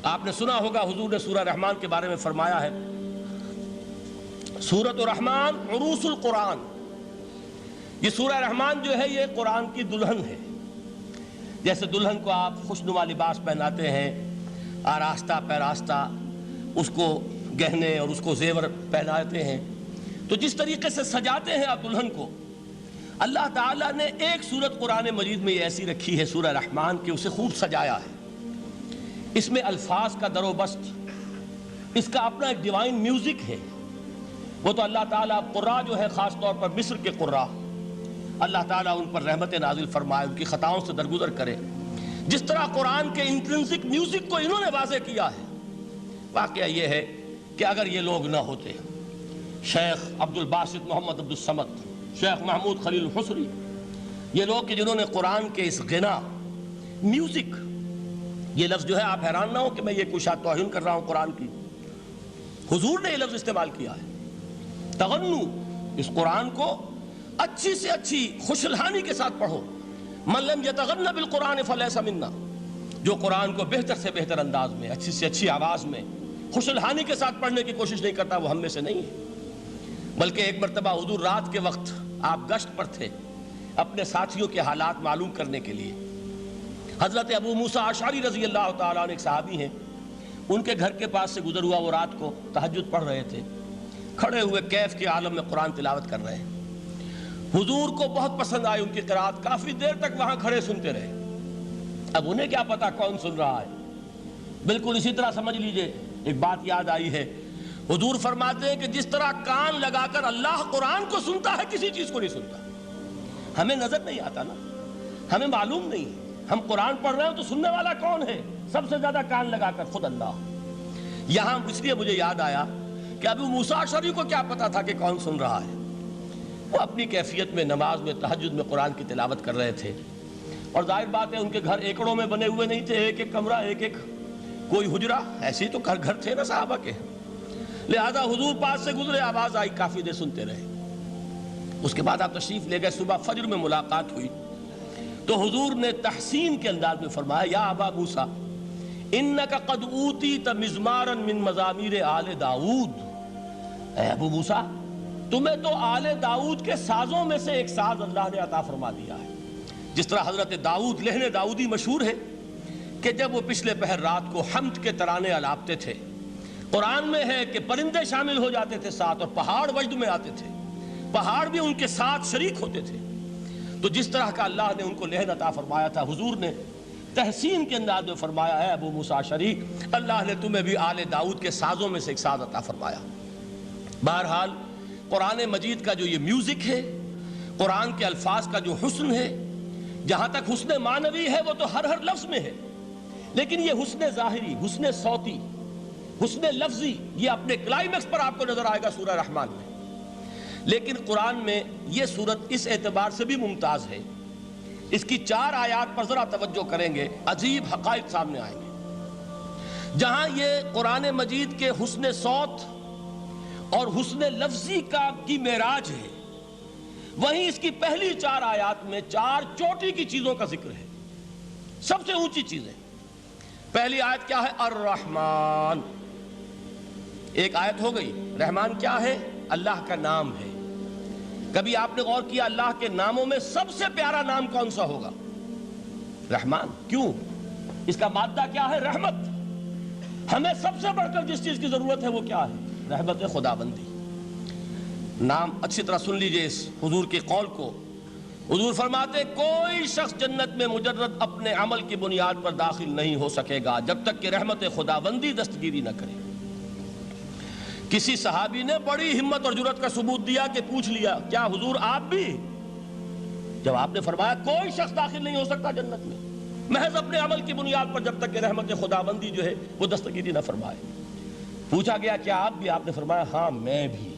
آپ نے سنا ہوگا حضور نے سورہ رحمان کے بارے میں فرمایا ہے، سورۃ الرحمن عروس القرآن. یہ سورہ رحمان جو ہے یہ قرآن کی دلہن ہے. جیسے دلہن کو آپ خوشنما لباس پہناتے ہیں، آراستہ پیراستہ اس کو گہنے اور اس کو زیور پہناتے ہیں، تو جس طریقے سے سجاتے ہیں آپ دلہن کو، اللہ تعالیٰ نے ایک سورت قرآن مجید میں یہ ایسی رکھی ہے سورہ رحمان کہ اسے خوب سجایا ہے. اس میں الفاظ کا در و بست، اس کا اپنا ایک ڈیوائن میوزک ہے. وہ تو اللہ تعالیٰ قراء جو ہے خاص طور پر مصر کے قراء، اللہ تعالیٰ ان پر رحمت نازل فرمائے، ان کی خطاؤں سے درگزر کرے. جس طرح قرآن کے انٹرنسک میوزک کو انہوں نے واضح کیا ہے. واقعہ یہ ہے کہ اگر یہ لوگ نہ ہوتے، شیخ عبد الباسط محمد عبد الصمد، شیخ محمود خلیل الحصری، یہ لوگ کہ جنہوں نے قرآن کے اس غنا میوزک، یہ لفظ جو ہے آپ حیران نہ ہو کہ میں یہ کوئی شاید توہین کر رہا ہوں قرآن کی، حضور نے یہ لفظ استعمال کیا ہے. تغنو، اس قرآن کو اچھی سے اچھی خوشلہانی کے ساتھ پڑھو. من لم یتغن بالقرآن فلیس منا، جو قرآن کو بہتر سے بہتر انداز میں، اچھی سے اچھی آواز میں، خوشلہانی کے ساتھ پڑھنے کی کوشش نہیں کرتا، وہ ہم میں سے نہیں ہے. بلکہ ایک مرتبہ حضور رات کے وقت آپ گشت پر تھے اپنے ساتھیوں کے حالات معلوم کرنے کے لیے. حضرت ابو موسیٰ اشعری رضی اللہ تعالیٰ عنہ ایک صحابی ہیں، ان کے گھر کے پاس سے گزر ہوا، وہ رات کو تہجد پڑھ رہے تھے، کھڑے ہوئے کیف کے عالم میں قرآن تلاوت کر رہے ہیں. حضور کو بہت پسند آئی ان کی قرات، کافی دیر تک وہاں کھڑے سنتے رہے. اب انہیں کیا پتا کون سن رہا ہے. بالکل اسی طرح سمجھ لیجئے ایک بات یاد آئی ہے. حضور فرماتے ہیں کہ جس طرح کان لگا کر اللہ قرآن کو سنتا ہے، کسی چیز کو نہیں سنتا. ہمیں نظر نہیں آتا نا، ہمیں معلوم نہیں ہے. ہم قرآن پڑھ رہے ہیں تو سننے والا کون ہے؟ سب سے زیادہ کان لگا کر خود اللہ. یہاں اس لیے مجھے یاد آیا کہ ابو موسیٰ اشعری کو کیا پتا تھا کہ کون سن رہا ہے. وہ اپنی کیفیت میں نماز میں تہجد میں قرآن کی تلاوت کر رہے تھے، اور ظاہر بات ہے ان کے گھر ایکڑوں میں بنے ہوئے نہیں تھے، ایک ایک کمرہ، ایک ایک کوئی حجرہ، ایسے ہی تو گھر تھے نا صحابہ کے. لہذا حضور پاس سے گزرے، آواز آئی، کافی دیر سنتے رہے. اس کے بعد آپ تشریف لے گئے. صبح فجر میں ملاقات ہوئی تو حضور نے تحسین کے انداز میں فرمایا، یا ابا موسیٰ انک قد اوتیت مزمارا من مزامیر آل داؤد. اے ابو موسیٰ، تمہیں تو آل داؤد کے سازوں میں سے ایک ساز اللہ نے عطا فرما دیا ہے. جس طرح حضرت داؤد، لہن داؤدی مشہور ہے کہ جب وہ پچھلے پہر رات کو حمد کے ترانے الاپتے تھے، قرآن میں ہے کہ پرندے شامل ہو جاتے تھے ساتھ، اور پہاڑ وجد میں آتے تھے، پہاڑ بھی ان کے ساتھ شریک ہوتے تھے. تو جس طرح کا اللہ نے ان کو لہن عطا فرمایا تھا، حضور نے تحسین کے انداز میں فرمایا ہے ابو موسیٰ اشعری، اللہ نے تمہیں بھی آل داؤد کے سازوں میں سے ایک ساز عطا فرمایا. بہرحال قرآن مجید کا جو یہ میوزک ہے، قرآن کے الفاظ کا جو حسن ہے، جہاں تک حسن معنوی ہے وہ تو ہر لفظ میں ہے، لیکن یہ حسن ظاہری، حسن صوتی، حسن لفظی، یہ اپنے کلائمیکس پر آپ کو نظر آئے گا سورہ رحمان میں. لیکن قرآن میں یہ سورت اس اعتبار سے بھی ممتاز ہے، اس کی 4 آیات پر ذرا توجہ کریں گے، عجیب حقائق سامنے آئیں گے. جہاں یہ قرآن مجید کے حسن صوت اور حسن لفظی کی معراج ہے، وہیں اس کی پہلی 4 آیات میں 4 چوٹی کی چیزوں کا ذکر ہے، سب سے اونچی چیزیں. پہلی آیت کیا ہے؟ الرحمن. ایک آیت ہو گئی. رحمان کیا ہے؟ اللہ کا نام ہے. کبھی آپ نے غور کیا اللہ کے ناموں میں سب سے پیارا نام کون سا ہوگا؟ رحمان. کیوں؟ اس کا مادہ کیا ہے؟ رحمت. ہمیں سب سے بڑھ کر جس چیز کی ضرورت ہے وہ کیا ہے؟ رحمت خداوندی. نام اچھی طرح سن لیجئے اس حضور کے قول کو. حضور فرماتے کوئی شخص جنت میں مجرد اپنے عمل کی بنیاد پر داخل نہیں ہو سکے گا جب تک کہ رحمت خداوندی دستگیری نہ کرے. کسی صحابی نے بڑی ہمت اور جرأت کا ثبوت دیا کہ پوچھ لیا، کیا حضور آپ بھی؟ جب آپ نے فرمایا کوئی شخص داخل نہیں ہو سکتا جنت میں محض اپنے عمل کی بنیاد پر جب تک کہ رحمت خداوندی جو ہے وہ دستگیری نہ فرمائے. پوچھا گیا کیا آپ بھی؟ آپ نے فرمایا ہاں میں بھی.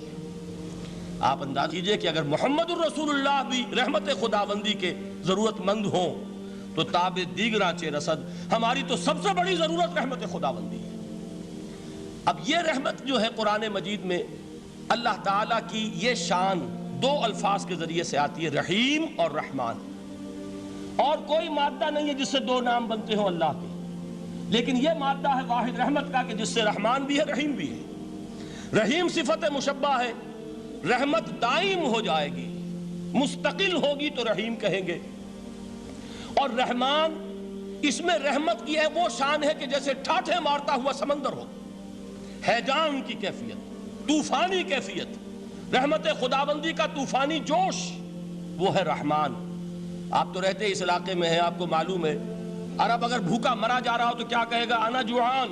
آپ انداز کیجئے کہ اگر محمد الرسول اللہ بھی رحمت خداوندی کے ضرورت مند ہوں تو تاب دیگراں چے رسد، ہماری تو سب سے بڑی ضرورت رحمت خداوندی ہے. اب یہ رحمت جو ہے قرآن مجید میں اللہ تعالیٰ کی یہ شان 2 الفاظ کے ذریعے سے آتی ہے، رحیم اور رحمان. اور کوئی مادہ نہیں ہے جس سے 2 نام بنتے ہوں اللہ کے. لیکن یہ مادہ ہے واحد رحمت کا کہ جس سے رحمان بھی ہے رحیم بھی ہے۔ رحیم صفت مشبہ ہے، رحمت دائم ہو جائے گی، مستقل ہوگی تو رحیم کہیں گے۔ اور رحمان، اس میں رحمت کی ہے وہ شان ہے کہ جیسے ٹھاٹھے مارتا ہوا سمندر ہو، ہیجان کی کیفیت، طوفانی کیفیت، رحمت خداوندی کا طوفانی جوش، وہ ہے رحمان۔ آپ تو رہتے اس علاقے میں ہیں، آپ کو معلوم ہے عرب اگر بھوکا مرا جا رہا ہو تو کیا کہے گا؟ انا جوعان۔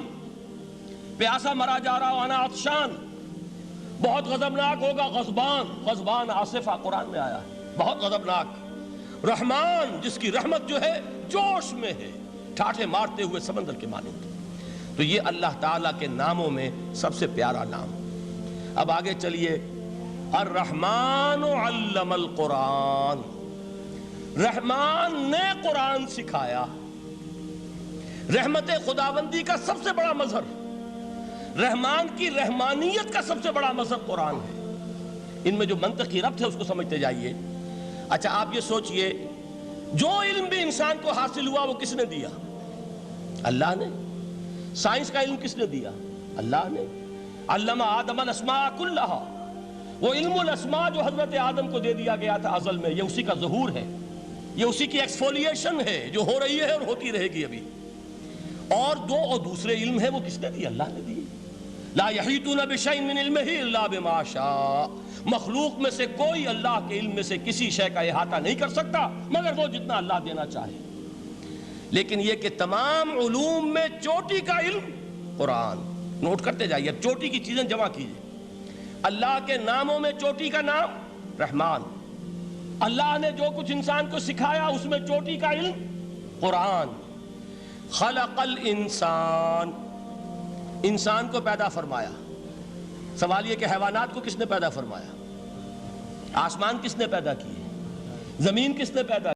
پیاسا مرا جا رہا ہو انا عطشان۔ بہت غضبناک ہوگا غضبان، غضبان آصفہ قرآن میں آیا ہے، بہت غضبناک۔ رحمان جس کی رحمت جو ہے جوش میں ہے، ٹھاٹھے مارتے ہوئے سمندر کے مانند۔ تو یہ اللہ تعالیٰ کے ناموں میں سب سے پیارا نام۔ اب آگے چلیے، الرحمن علم القرآن، رحمان نے قرآن سکھایا۔ رحمت خداوندی کا سب سے بڑا مظہر، رحمان کی رحمانیت کا سب سے بڑا مظہر قرآن ہے۔ ان میں جو منطقی ربط ہے اس کو سمجھتے جائیے۔ اچھا آپ یہ سوچئے، جو علم بھی انسان کو حاصل ہوا وہ کس نے دیا؟ اللہ نے۔ سائنس کا علم کس نے دیا؟ اللہ نے۔ علم آدم الاسماء کلہا، وہ علم الاسماء جو حضرت آدم کو دے دیا گیا تھا ازل میں، یہ اسی کا ظہور ہے، یہ اسی کی ایکسفولیشن ہے جو ہو رہی ہے اور ہوتی رہے گی ابھی۔ اور دوسرے علم ہے وہ کس نے دی؟ اللہ نے دی۔ لا یحیطون بشیء من علمہ الا بما شاء، مخلوق میں سے کوئی اللہ کے علم میں سے کسی شے کا احاطہ نہیں کر سکتا مگر وہ جتنا اللہ دینا چاہے۔ لیکن یہ کہ تمام علوم میں چوٹی کا علم قرآن، نوٹ کرتے جائیے، اب چوٹی کی چیزیں جمع کیجئے۔ اللہ کے ناموں میں چوٹی کا نام رحمان، اللہ نے جو کچھ انسان کو سکھایا اس میں چوٹی کا علم قرآن۔ خلق الانسان، انسان کو پیدا فرمایا۔ سوال یہ کہ حیوانات کو کس نے پیدا فرمایا؟ آسمان کس نے پیدا کیے؟ زمین کس نے پیدا